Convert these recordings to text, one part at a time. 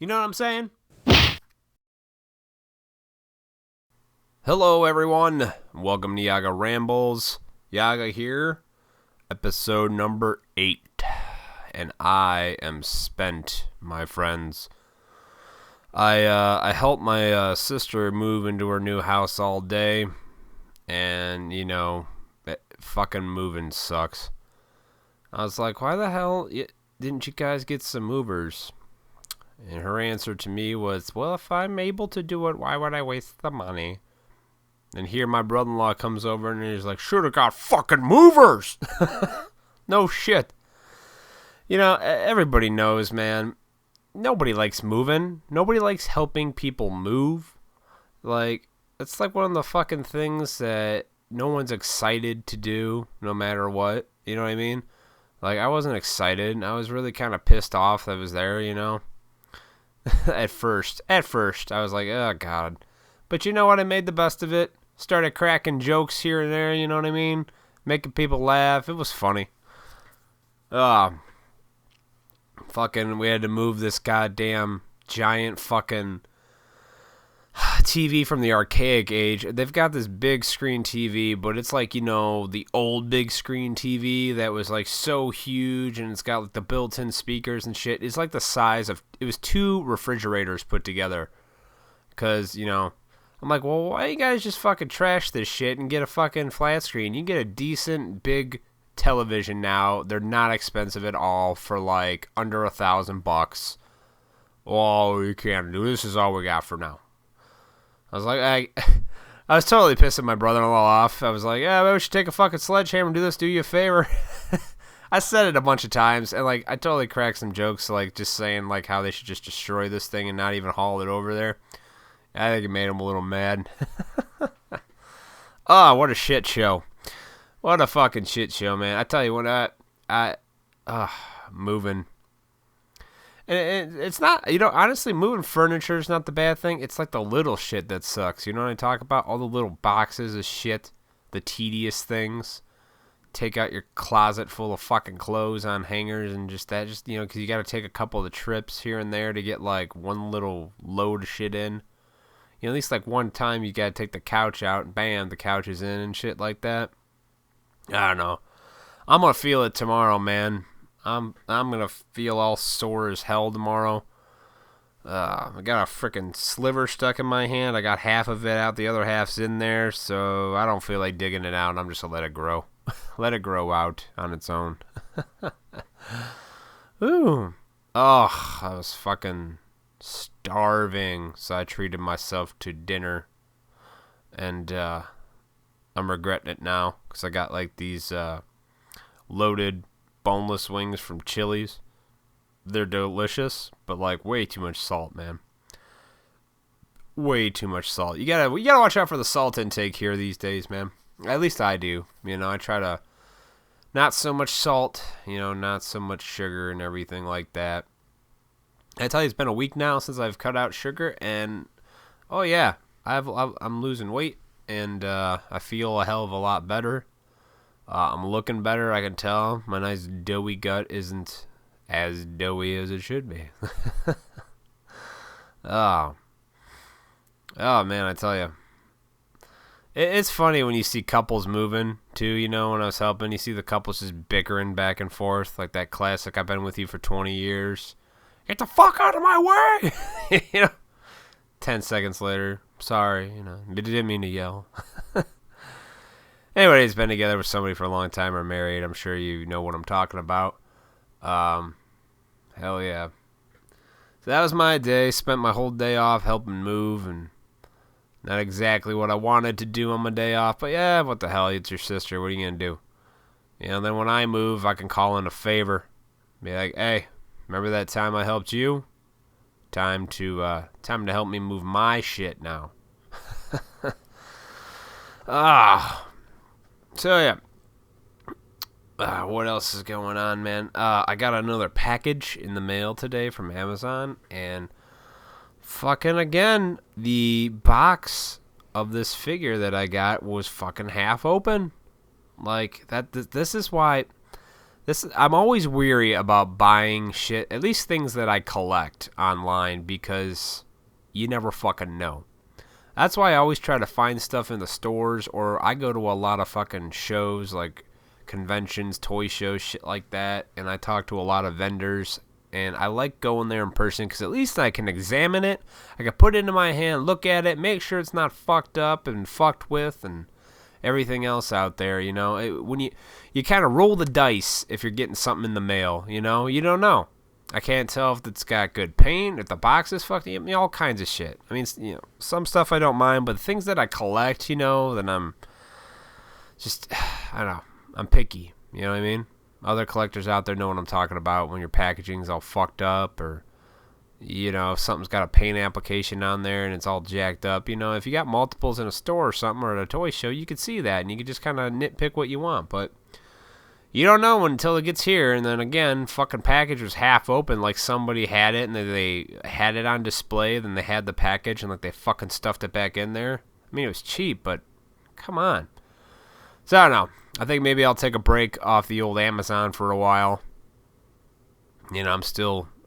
You know what I'm saying? Hello, everyone. Welcome to Yaga Rambles. Yaga here, episode number 8. And I am spent, my friends. I helped my sister move into her new house all day. And, you know, fucking moving sucks. I was like, why the hell didn't you guys get some movers? And her answer to me was, well, if I'm able to do it, why would I waste the money? And here my brother-in-law comes over and he's like, should have got fucking movers. No shit. You know, everybody knows, man. Nobody likes moving. Nobody likes helping people move. Like, it's like one of the fucking things that no one's excited to do, no matter what. You know what I mean? Like, I wasn't excited. I was really kind of pissed off that I was there, you know? At first, I was like, oh, God. But you know what? I made the best of it. Started cracking jokes here and there, you know what I mean? Making people laugh. It was funny. Fucking, we had to move this goddamn giant fucking TV from the archaic age. They've got this big screen TV, but it's like, you know, the old big screen TV that was like so huge, and it's got like the built-in speakers and shit. It's like the size of, it was 2 refrigerators put together. Because, you know, I'm like, well, why you guys just fucking trash this shit and get a fucking flat screen? You can get a decent big television now. They're not expensive at all for like under $1,000. Oh, you can't do this. Is all we got for now. I was like, I was totally pissing my brother-in-law off. I was like, yeah, maybe we should take a fucking sledgehammer and do this, do you a favor. I said it a bunch of times, and like I totally cracked some jokes, like just saying like how they should just destroy this thing and not even haul it over there. I think it made him a little mad. Oh, what a shit show. What a fucking shit show, man. I tell you what, moving. And it's not, you know, honestly, moving furniture is not the bad thing. It's like the little shit that sucks. You know what I talk about? All the little boxes of shit, the tedious things. Take out your closet full of fucking clothes on hangers and just that, just, you know, because you got to take a couple of the trips here and there to get like one little load of shit in. You know, at least like one time you got to take the couch out and bam, the couch is in and shit like that. I don't know. I'm going to feel it tomorrow, man. I'm gonna feel all sore as hell tomorrow. I got a freaking sliver stuck in my hand. I got half of it out, the other half's in there, so I don't feel like digging it out. I'm just gonna let it grow. Let it grow out on its own. Ooh. Oh, I was fucking starving, so I treated myself to dinner. And I'm regretting it now, because I got like these loaded boneless wings from Chili's. They're delicious, but like way too much salt, man. Way too much salt. You gotta watch out for the salt intake here these days, man. At least I do. You know, I try to not so much salt, you know, not so much sugar and everything like that. I tell you, it's been a week now since I've cut out sugar, and oh yeah, I'm losing weight, and I feel a hell of a lot better. I'm looking better, I can tell. My nice doughy gut isn't as doughy as it should be. Oh, man, I tell you. It's funny when you see couples moving, too, you know, when I was helping. You see the couples just bickering back and forth, like that classic, I've been with you for 20 years. Get the fuck out of my way! You know, 10 seconds later, sorry, you know, didn't mean to yell. Anybody who's been together with somebody for a long time or married, I'm sure you know what I'm talking about. Hell yeah. So that was my day. Spent my whole day off helping move, and not exactly what I wanted to do on my day off, but yeah, what the hell, it's your sister, what are you going to do? You know, then when I move, I can call in a favor. Be like, hey, remember that time I helped you? Time to help me move my shit now. So yeah, what else is going on, man? I got another package in the mail today from Amazon, and fucking again, the box of this figure that I got was fucking half open. Like that. This is why I'm always weary about buying shit, at least things that I collect online, because you never fucking know. That's why I always try to find stuff in the stores, or I go to a lot of fucking shows, like conventions, toy shows, shit like that, and I talk to a lot of vendors, and I like going there in person because at least I can examine it. I can put it into my hand, look at it, make sure it's not fucked up and fucked with, and everything else out there, you know. When you kind of roll the dice if you're getting something in the mail, you know, you don't know. I can't tell if it's got good paint, if the box is fucked, all kinds of shit. I mean, you know, some stuff I don't mind, but things that I collect, you know, then I'm just, I don't know, I'm picky, you know what I mean? Other collectors out there know what I'm talking about when your packaging's all fucked up, or, you know, if something's got a paint application on there and it's all jacked up. You know, if you got multiples in a store or something, or at a toy show, you could see that and you could just kind of nitpick what you want, but you don't know until it gets here. And then again, fucking package was half open, like somebody had it and they had it on display, then they had the package and like they fucking stuffed it back in there. I mean, it was cheap, but come on. So I don't know. I think maybe I'll take a break off the old Amazon for a while. You know,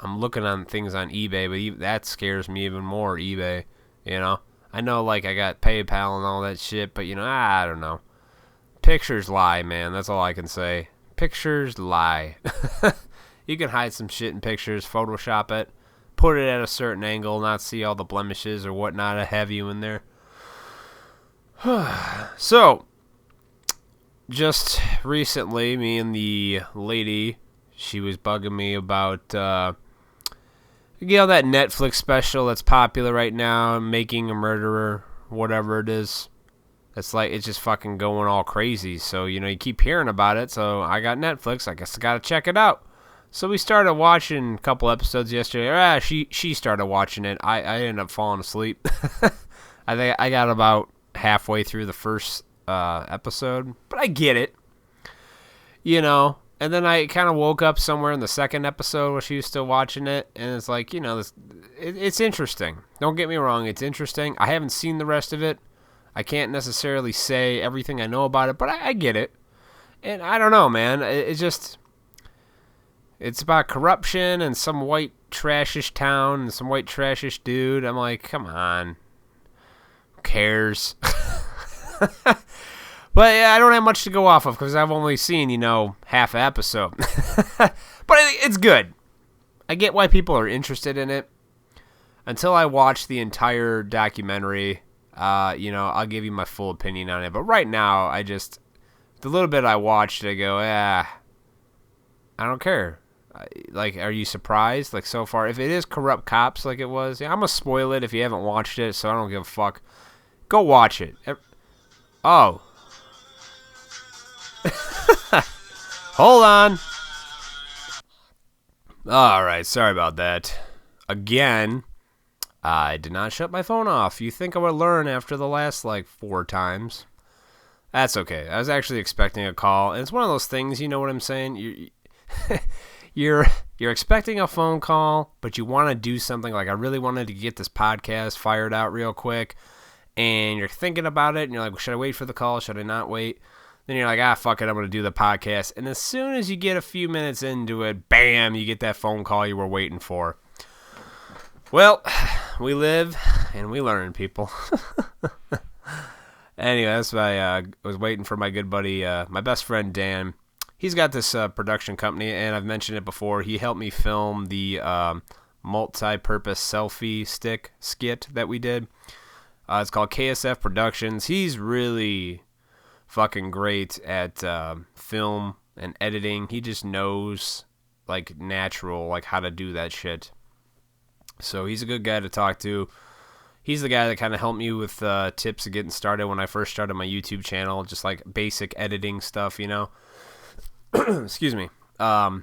I'm looking on things on eBay, but that scares me even more, eBay, you know. I know, like, I got PayPal and all that shit, but, you know, I don't know. Pictures lie, man. That's all I can say. Pictures lie. You can hide some shit in pictures, Photoshop it, put it at a certain angle, not see all the blemishes or whatnot I have you in there. So, just recently, me and the lady, she was bugging me about, you know, that Netflix special that's popular right now, Making a Murderer, whatever it is. It's like, it's just fucking going all crazy. So, you know, you keep hearing about it. So I got Netflix. I guess I got to check it out. So we started watching a couple episodes yesterday. She started watching it. I ended up falling asleep. I think I got about halfway through the first episode. But I get it. You know. And then I kind of woke up somewhere in the second episode where she was still watching it. And it's like, you know, it's interesting. Don't get me wrong. It's interesting. I haven't seen the rest of it. I can't necessarily say everything I know about it, but I get it. And I don't know, man. It's about corruption and some white trashish town and some white trashish dude. I'm like, come on. Who cares? But yeah, I don't have much to go off of because I've only seen, you know, half an episode. But it's good. I get why people are interested in it. Until I watch the entire documentary, you know, I'll give you my full opinion on it. But right now, the little bit I watched, I go, I don't care. Like, are you surprised? Like, so far, if it is corrupt cops like it was, yeah, I'm going to spoil it if you haven't watched it, so I don't give a fuck. Go watch it. Oh. Hold on. Alright, sorry about that. Again, I did not shut my phone off. You think I would learn after the last, 4 times. That's okay. I was actually expecting a call. And it's one of those things, you know what I'm saying? You're expecting a phone call, but you want to do something. Like, I really wanted to get this podcast fired out real quick. And you're thinking about it, and you're like, well, should I wait for the call? Should I not wait? Then you're like, fuck it, I'm going to do the podcast. And as soon as you get a few minutes into it, bam, you get that phone call you were waiting for. Well, we live and we learn, people. Anyway, that's why I was waiting for my good buddy, my best friend, Dan. He's got this production company, and I've mentioned it before. He helped me film the multi-purpose selfie stick skit that we did. It's called KSF Productions. He's really fucking great at film and editing. He just knows, natural, how to do that shit. So he's a good guy to talk to. He's the guy that kind of helped me with tips of getting started when I first started my YouTube channel, just basic editing stuff, you know. Excuse me. But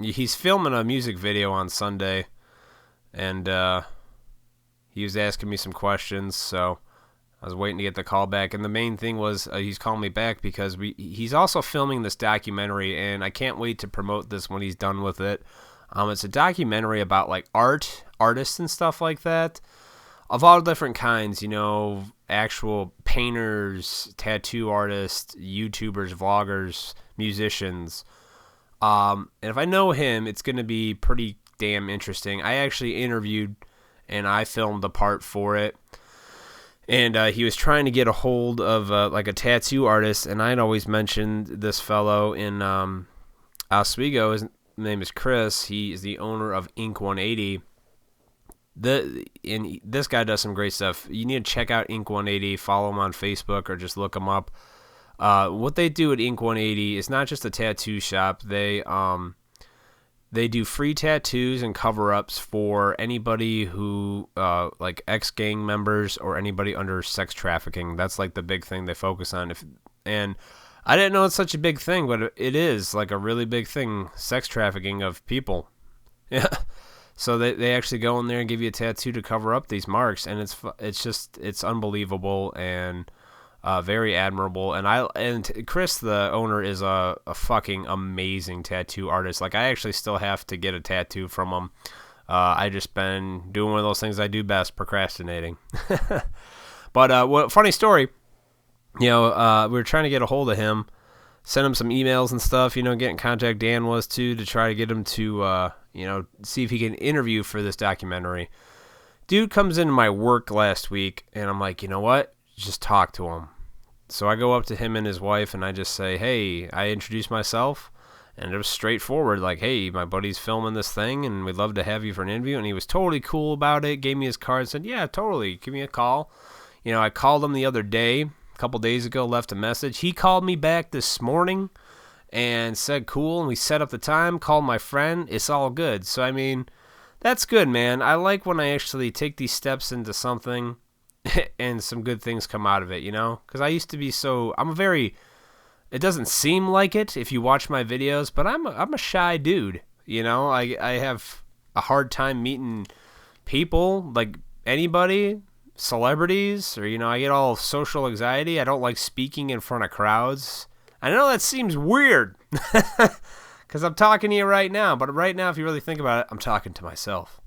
he's filming a music video on Sunday, and he was asking me some questions, so I was waiting to get the call back. And the main thing was he's calling me back because he's also filming this documentary, and I can't wait to promote this when he's done with it. It's a documentary about artists and stuff like that. of all different kinds, you know, actual painters, tattoo artists, YouTubers, vloggers, musicians. And if I know him, it's going to be pretty damn interesting. I actually interviewed and I filmed a part for it. And he was trying to get a hold of like a tattoo artist, and I'd always mentioned this fellow in Oswego. His name is Chris. He is the owner of Ink 180. This guy does some great stuff. You need to check out Ink 180. Follow him on Facebook or just look him up. What they do at Ink 180 is not just a tattoo shop. They do free tattoos and cover-ups for anybody who, like ex-gang members or anybody under sex trafficking. That's like the big thing they focus on. And I didn't know it's such a big thing, but it is like a really big thing, sex trafficking of people. Yeah. So they actually go in there and give you a tattoo to cover up these marks, and it's unbelievable and very admirable. And Chris, the owner, is a fucking amazing tattoo artist. Like, I actually still have to get a tattoo from him. I just been doing one of those things I do best, procrastinating. But funny story, you know, we were trying to get a hold of him, send him some emails and stuff, you know, get in contact. Dan was too, to try to get him to, you know, see if he can interview for this documentary. Dude comes into my work last week, and I'm like, you know what? Just talk to him. So I go up to him and his wife, and I just say, hey, I introduce myself, and it was straightforward, like, hey, my buddy's filming this thing, and we'd love to have you for an interview. And he was totally cool about it, gave me his card, said, yeah, totally, give me a call. You know, I called him the other day, a couple days ago, left a message. He called me back this morning and said, cool, and we set up the time, called my friend. It's all good. So, I mean, that's good, man. I like when I actually take these steps into something and some good things come out of it, you know? Because I used to be it doesn't seem like it if you watch my videos, but I'm a shy dude, you know? I have a hard time meeting people, like anybody, celebrities, or, you know, I get all social anxiety. I don't like speaking in front of crowds. I know that seems weird because I'm talking to you right now, but right now, if you really think about it, I'm talking to myself.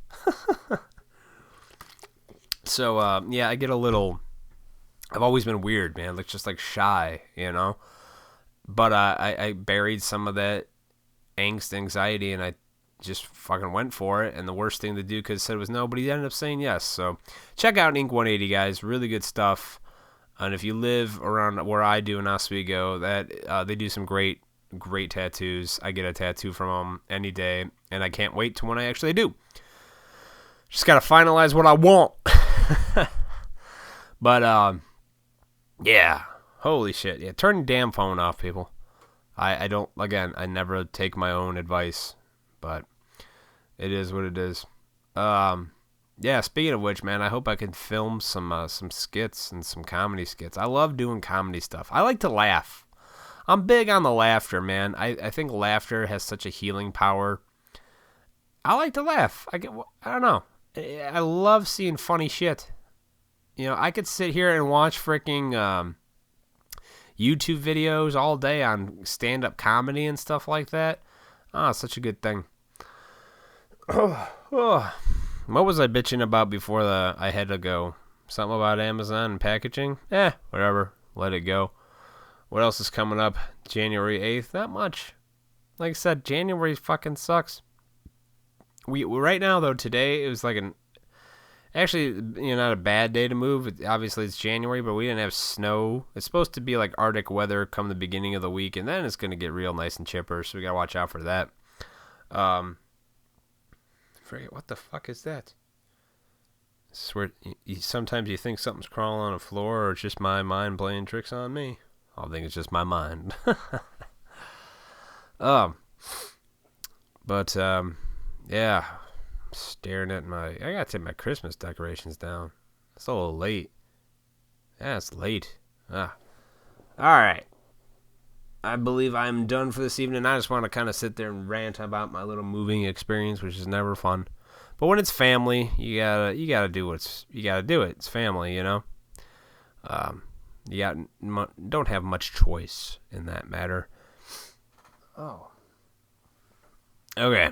So, yeah, I get a little, I've always been weird, man, like just like shy, you know, but I buried some of that angst, anxiety, and I just fucking went for it. And the worst thing to do, because it said was no, but he ended up saying yes. So check out Ink 180, guys. Really good stuff. And if you live around where I do in Oswego, that they do some great tattoos. I get a tattoo from them any day, and I can't wait to when I actually do. Just got to finalize what I want. But, yeah. Holy shit. Yeah, turn your damn phone off, people. I don't, again, I never take my own advice, but it is what it is. Yeah, speaking of which, man, I hope I can film some skits and some comedy skits. I love doing comedy stuff. I like to laugh. I'm big on the laughter, man. I think laughter has such a healing power. I like to laugh. I don't know. I love seeing funny shit. You know, I could sit here and watch freaking YouTube videos all day on stand-up comedy and stuff like that. Oh, such a good thing. What was I bitching about before I had to go? Something about Amazon and packaging? Whatever. Let it go. What else is coming up? January 8th? Not much. Like I said, January fucking sucks. We right now, though, today, it was like actually, you know, not a bad day to move. Obviously, it's January, but we didn't have snow. It's supposed to be like Arctic weather come the beginning of the week, and then it's going to get real nice and chipper, so we got to watch out for that. Forget, what the fuck is that? I swear, sometimes you think something's crawling on the floor, or it's just my mind playing tricks on me. I think it's just my mind. Yeah, staring at I gotta take my Christmas decorations down. It's a little late. Yeah, it's late. Alright. I believe I'm done for this evening. I just want to kind of sit there and rant about my little moving experience, which is never fun. But when it's family, you gotta do you gotta do it. It's family, you know. You don't have much choice in that matter. Oh. Okay.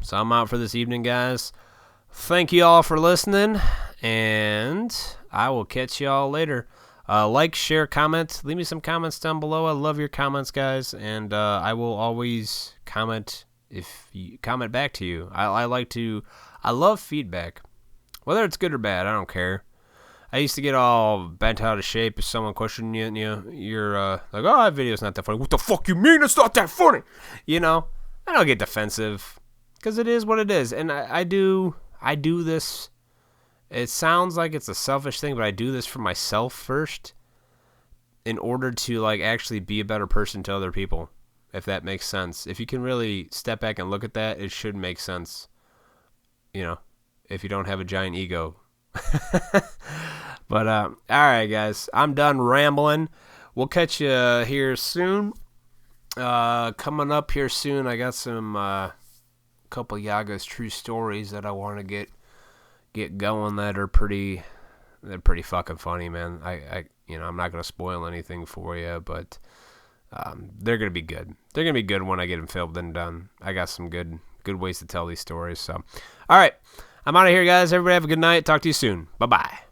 So I'm out for this evening, guys. Thank you all for listening, And I will catch y'all later. Like, share, comment. Leave me some comments down below. I love your comments, guys. And I will always comment comment back to you. I love feedback. Whether it's good or bad, I don't care. I used to get all bent out of shape if someone questioned you. You're like, oh, that video's not that funny. What the fuck you mean it's not that funny? I don't get defensive because it is what it is. And I do this. It sounds like it's a selfish thing, but I do this for myself first in order to actually be a better person to other people, if that makes sense. If you can really step back and look at that, it should make sense. If you don't have a giant ego. But all right, guys, I'm done rambling. We'll catch you here soon. Coming up here soon, I got some couple Yaga's true stories that I want to get going that are pretty fucking funny, man. I'm not gonna spoil anything for you, but they're gonna be good. They're gonna be good when I get them filmed and done. I got some good ways to tell these stories. So, all right. I'm out of here, guys. Everybody have a good night. Talk to you soon. Bye-bye.